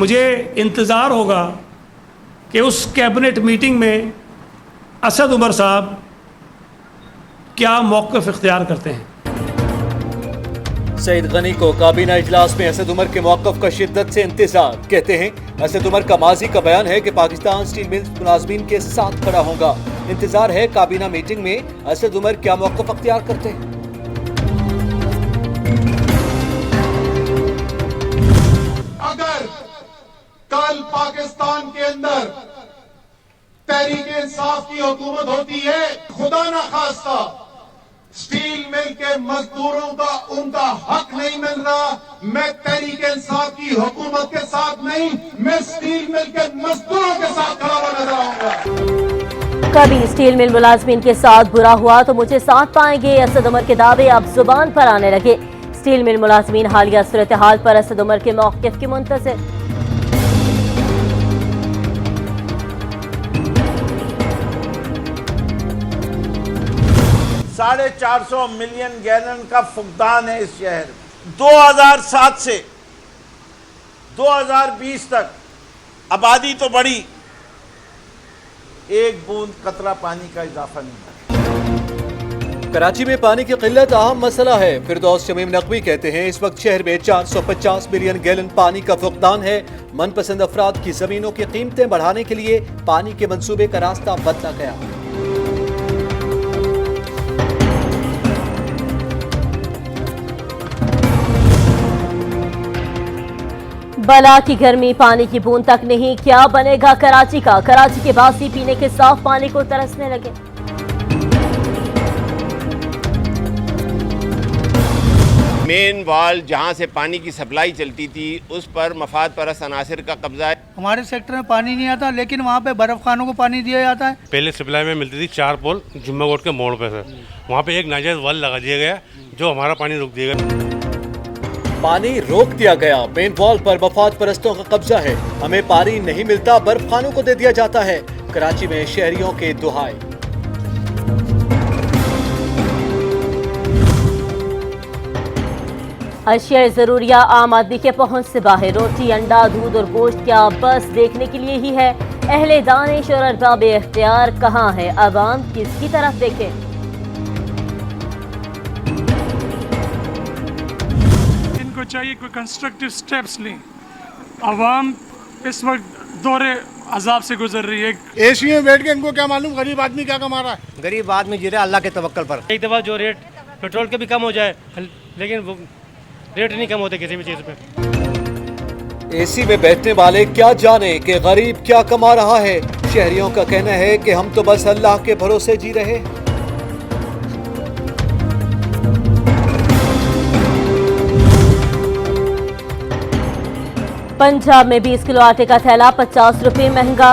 मुझे इंतज़ार होगा कि उस कैबिनेट मीटिंग में असद उमर साहब क्या मौक़िफ़ इख्तियार करते हैं। सईद गनी को काबीना इजलास में असद उमर के मौक़िफ़ का शिद्दत से इंतजार। कहते हैं असद उमर का माजी का बयान है कि पाकिस्तान स्टील मिल्स मुलाजमीन के साथ खड़ा होगा। इंतजार है काबीना मीटिंग में असद उमर क्या मौक़िफ़ इख्तियार करते हैं। अगर कल पाकिस्तान के अंदर तहरीक-ए-इंसाफ की हुकूमत होती है, खुदा ना खास्ता स्टील मिल के मजदूरों का उनका हक नहीं मिल रहा, मैं तहरीक-ए-इंसाफ की हुकूमत के साथ नहीं, मैं स्टील मिल के मजदूरों के साथ खड़ा हुआ नजर आऊंगा। कभी स्टील मिल मुलाजमीन के साथ बुरा हुआ तो मुझे साथ पाएंगे। असद उमर के दावे अब जुबान पर आने लगे। स्टील मिल मुलाजमीन हालिया सूरत हाल पर असद उमर के मौक़िफ़ की मुंतज़िर। $450 मिलियन गैलन का फुकदान है इस शहर में। 2007 से 2020 तक आबादी तो बढ़ी, एक बूंद कतरा पानी का इजाफा नहीं हुआ। कराची में पानी की किल्लत अहम मसला है। फिरदौस शमीम नकवी कहते हैं इस वक्त शहर में 450 मिलियन गैलन पानी का फुकदान है। मनपसंद अफराद की जमीनों की कीमतें बढ़ाने के लिए पानी के मंसूबे का रास्ता बदला गया। बला की गर्मी पानी की बूंद तक नहीं, क्या बनेगा कराची का। कराची के बासी पीने के साफ पानी को तरसने लगे। मेन वाल जहां से पानी की सप्लाई चलती थी उस पर मफाद परस्त अनासिर का कब्जा है। हमारे सेक्टर में पानी नहीं आता, लेकिन वहाँ पे बर्फ खानों को पानी दिया जाता है। पहले सप्लाई में मिलती थी 4 पोल जुम्मा कोट के मोड़ पे से, वहाँ पे एक नाजायज वाल लगा दिया गया जो हमारा पानी रोक दिया गया। पानी रोक दिया गया। मेन वॉल पर मफाद परस्तों का कब्जा है। हमें पानी नहीं मिलता, बर्फ खानों को दे दिया जाता है। कराची में शहरियों के दुहाई। अशिया जरूरिया आम आदमी के पहुंच से बाहर। रोटी, अंडा, दूध और गोश्त क्या बस देखने के लिए ही है। अहले दानिश और अरबाब इख्तियार कहाँ है। अवाम किसकी तरफ देखे। इनको चाहिए कोई कंस्ट्रक्टिव स्टेप्स लें। अवाम इस वक्त दौरे अजाब से गुजर रही है। एसी में बैठ के इनको क्या मालूम गरीब आदमी क्या कमा रहा है। गरीब आदमी जी रहा अल्लाह के तवक्कल पर। एक दफ़ा जो रेट पेट्रोल के भी कम हो जाए, लेकिन वो रेट नहीं कम होते किसी भी चीज़ पे। एसी में बैठने वाले क्या जाने कि गरीब क्या कमा रहा है। शहरियों का कहना है कि हम तो बस अल्लाह के भरोसे जी रहे। पंजाब में 20 किलो आटे का थैला 50 रुपये महंगा।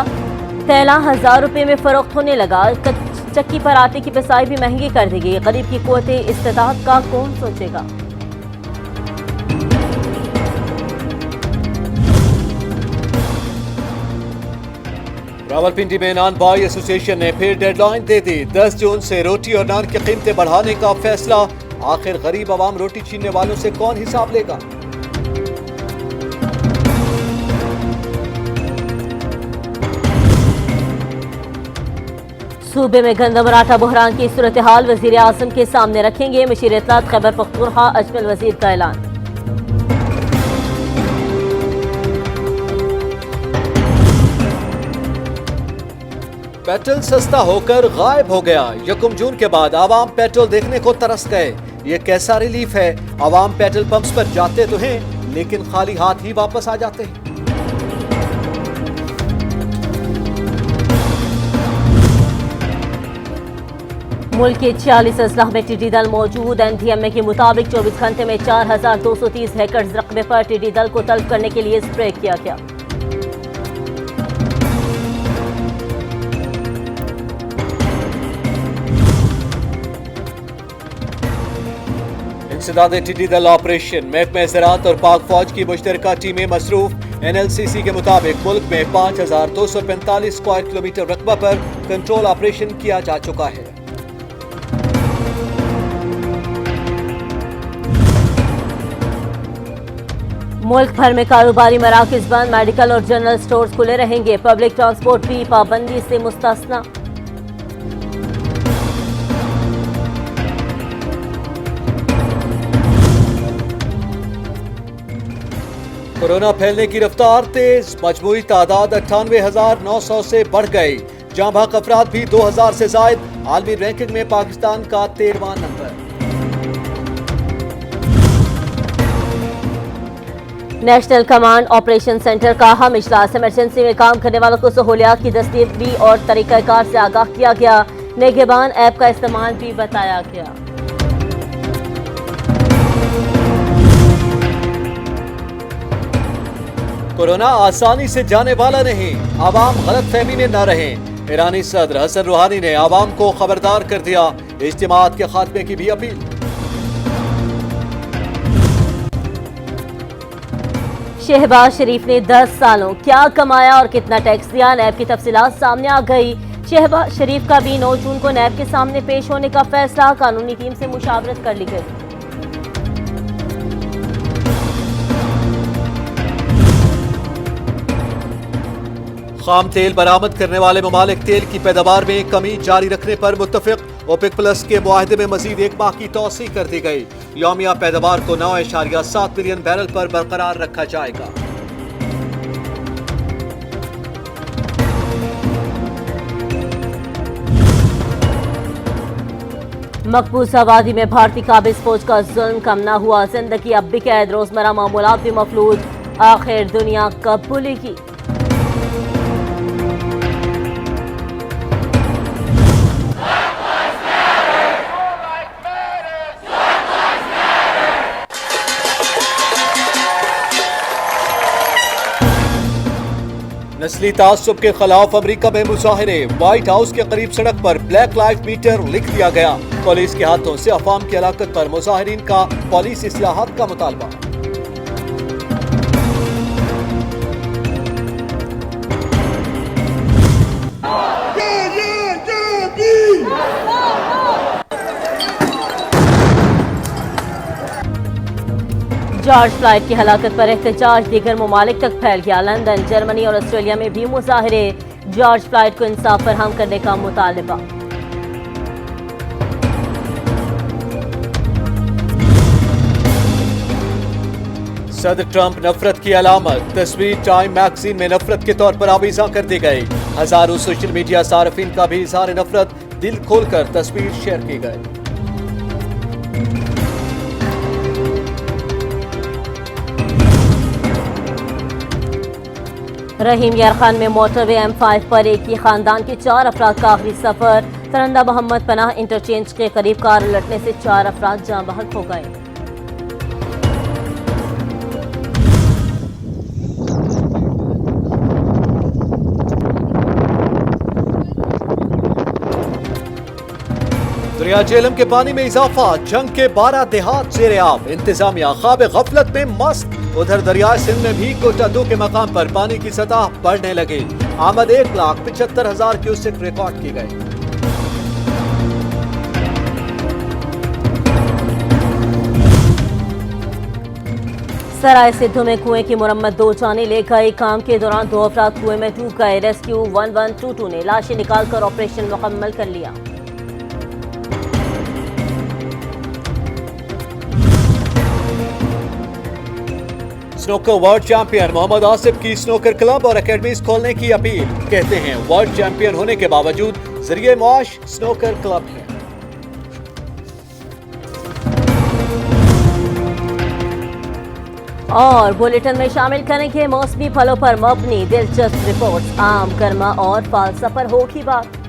थैला 1000 रुपये में फरोख्त होने लगा। चक्की पर आटे की पिसाई भी महंगी कर दी गई। गरीब की क़ुव्वते इस्तिताअत का कौन सोचेगा। रावलपिंडी में नान बाई एसोसिएशन ने फिर डेडलाइन दे दी। 10 जून से रोटी और नान की कीमतें बढ़ाने का फैसला। आखिर गरीब आवाम रोटी छीनने वालों से कौन हिसाब लेगा। सूबे में गंदम और आटा बहरान की सूरत हाल वजीर आजम के सामने रखेंगे। मशीर इत्तलात खैबर पख्तूनख्वा अजमल वजीर का ऐलान। पेट्रोल सस्ता होकर गायब हो गया। 1 जून के बाद आवाम पेट्रोल देखने को तरस गए। ये कैसा रिलीफ है। आवाम पेट्रोल पंप्स पर जाते तो हैं लेकिन खाली हाथ ही वापस आ जाते हैं। मुल्क के 46 अजलाह में टिड्डी दल मौजूद। NDMA के मुताबिक 24 घंटे में 4230 एकड़ रकबे पर टिड्डी दल को तल्फ करने के लिए स्प्रे किया गया। इंसदाद टिड्डी दल ऑपरेशन। महकमा ज़राअत और पाक फौज की मुश्तरका टीमें मसरूफ। NLCC के मुताबिक मुल्क में 5245 स्क्वायर किलोमीटर रकबा पर कंट्रोल ऑपरेशन किया जा चुका है। मुल्क भर में कारोबारी मराकज बंद, मेडिकल और जनरल स्टोर्स खुले रहेंगे। पब्लिक ट्रांसपोर्ट भी पाबंदी से मुस्तस्ना। कोरोना फैलने की रफ्तार तेज, मजमूई तादाद 98,900 से बढ़ गई। जाँ भाग अफराद भी 2000 से जायद। आलमी रैंकिंग में पाकिस्तान का 13वां number. National command operation centre का अहम इजलास, इमरजेंसी में काम करने वालों को सहूलियात की दस्तगिरी और तरीक़ाकार से आगाह किया गया। निगहबान ऐप का इस्तेमाल भी बताया गया। कोरोना आसानी से जाने वाला नहीं, आवाम गलतफहमी में न रहें। ईरानी सदर हसन रूहानी ने आवाम को खबरदार कर दिया। इज्तिमात के खात्मे की भी अपील। शहबाज शरीफ ने 10 सालों क्या कमाया और कितना टैक्स दिया, नैब की तफसीलात सामने आ गई। शहबाज शरीफ का भी 9 जून को नैब के सामने पेश होने का फैसला, कानूनी टीम से मुशावरत कर ली गई। खाम तेल बरामद करने वाले ममालिक तेल की पैदावार में कमी जारी रखने पर मुत्तफिक। ओपेक प्लस के मुआहदे में मजीद एक माह की तौसी कर दी गई। यौमिया पैदावार को 9.7 मिलियन बैरल पर बरकरार रखा जाएगा। मकबूज आबादी में भारतीय काबिज फौज का जुल्म कम न हुआ, जिंदगी अब भी कैद, रोजमर्रा मामूलात भी मफलूज। आखिर दुनिया कब भूलेगी। नस्ली तासुब के खिलाफ अमेरिका में मुजाहरे, व्हाइट हाउस के करीब सड़क पर ब्लैक लाइफ मीटर लिख दिया गया। पुलिस के हाथों से अफवाम की हलाकत पर मुजाहिरीन का पुलिस इस्लाहात का मुतालबा। जॉर्ज फ्लॉयड की हलाकत पर एहतजाज दीगर ममालिक तक फैल गया। लंदन, जर्मनी और ऑस्ट्रेलिया में भी मुजाहरे, जॉर्ज फ्लॉयड को इंसाफ फराहम करने का मुतालबा। सदर ट्रंप नफरत की अलामत, तस्वीर टाइम मैगजीन में नफरत के तौर पर आवीजा कर दी गई। हजारों सोशल मीडिया सार्फिन का भी इजहार नफरत दिल खोलकर तस्वीर शेयर की गई। रहीम यार खान में मोटरवे M5 पर एक ही खानदान के 4 अफराद का आखिरी सफर। तरंदा मोहम्मद पनाह इंटरचेंज के करीब कार उलटने से 4 अफराद जाँ बहक हो गए। दरिया झेलम के पानी में इजाफा, जंग के 12 देहात ज़ेरे आब, इंतजामिया ख्वाब गफलत में मस्त। उधर दरिया सिंध में भी कोटा 2 के मकाम पर पानी की सतह बढ़ने लगी। आमद 1,75,000 क्यूसेक रिकॉर्ड की गई। सराय सिद्धू में कुएं की मुरम्मत 2 जाने ले गए। काम के दौरान 2 अफराद कुएं में डूब गए। रेस्क्यू 1122 ने लाशें निकालकर ऑपरेशन मुकम्मल कर लिया। Snooker world champion Mohammad Asif की स्नोकर क्लब और एकेडमीज खोलने की अपील। कहते हैं वर्ल्ड चैंपियन होने के बावजूद जरिए मुआश स्नोकर क्लब है। और बुलेटिन में शामिल करेंगे मौसमी फलों पर मबनी दिलचस्प रिपोर्ट्स, आम, गर्मा और फालसा पर होगी बात।